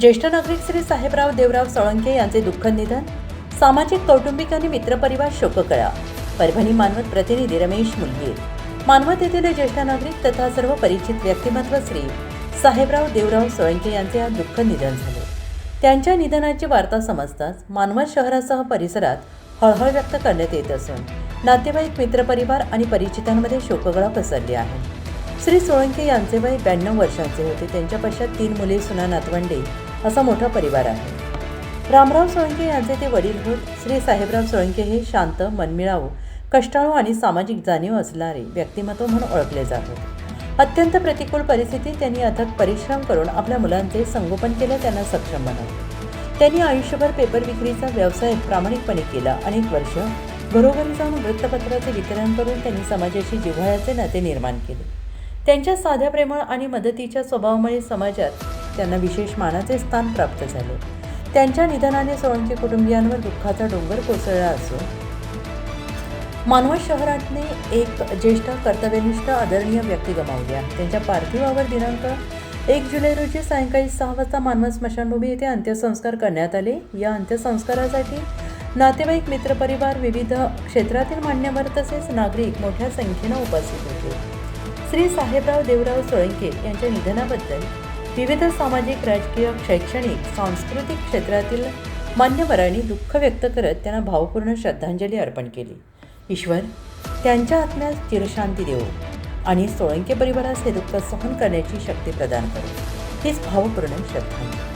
ज्येष्ठ नागरिक श्री साहेबराव देवराव सोळंके यांचे दुःखद निधन. सामाजिक, कौटुंबिक आणि मित्रपरिवार शोककळा. परभणी मानवत प्रतिनिधी रमेश मुलगीर. मानवत येथील ज्येष्ठ नागरिक तथा सर्व परिचित व्यक्तिमत्व श्री साहेबराव देवराव सोळंके यांचे आज दुःखद निधन झाले. त्यांच्या निधनाची वार्ता समजताच मानवत शहरासह परिसरात हळहळ व्यक्त करण्यात येत असून नातेवाईक, मित्रपरिवार आणि परिचितांमध्ये शोककळा पसरली आहे. श्री सोळंके यांचे वय 92 वर्षांचे होते. त्यांच्या पश्चात 3 मुले, सुना, नातवंडे असा मोठा परिवार आहे. रामराव सोळंके यांचे ते वडील होत. श्री साहेबराव सोळंके हे शांत, मनमिळावू, कष्टाळू आणि सामाजिक जाणीव असणारे व्यक्तिमत्व म्हणून ओळखले जात होते. अत्यंत प्रतिकूल परिस्थितीत त्यांनी अथक परिश्रम करून आपल्या मुलांचे संगोपन केले, त्यांना सक्षम बनवले. त्यांनी आयुष्यभर पेपर विक्रीचा व्यवसाय प्रामाणिकपणे केला. अनेक वर्ष घरोघरी जाऊन वृत्तपत्राचे वितरण करून त्यांनी समाजाशी जिव्हाळ्याचे नाते निर्माण केले. त्यांच्या साध्या, प्रेमळ आणि मदतीच्या स्वभावामुळे समाजात त्यांना विशेष मानाचे स्थान प्राप्त झाले. त्यांच्या निधनाने सोळंके कुटुंबियांवर दुःखाचा डोंगर कोसळला असून मानवत शहरातने एक ज्येष्ठ, कर्तव्यनिष्ठ, आदरणीय व्यक्ती गमावली आहे. त्यांच्या पार्थिवावर दिनांक 1 जुलै रोजी सायंकाळी 6 वाजता मानवत स्मशानभूमी येथे अंत्यसंस्कार करण्यात आले. या अंत्यसंस्कारासाठी नातेवाईक, मित्रपरिवार, विविध क्षेत्रातील मान्यवर तसेच नागरिक मोठ्या संख्येने उपस्थित होते. श्री साहेबराव देवराव सोळंके यांच्या निधनाबद्दल विविध सामाजिक, राजकीय, शैक्षणिक, सांस्कृतिक क्षेत्रातील मान्यवरांनी दुःख व्यक्त करत त्यांना भावपूर्ण श्रद्धांजली अर्पण केली. ईश्वर त्यांच्या आत्म्यास चिरशांती देवो आणि सोळंके परिवारास हे दुःख सहन करण्याची शक्ती प्रदान करो, हीच भावपूर्ण श्रद्धांजली.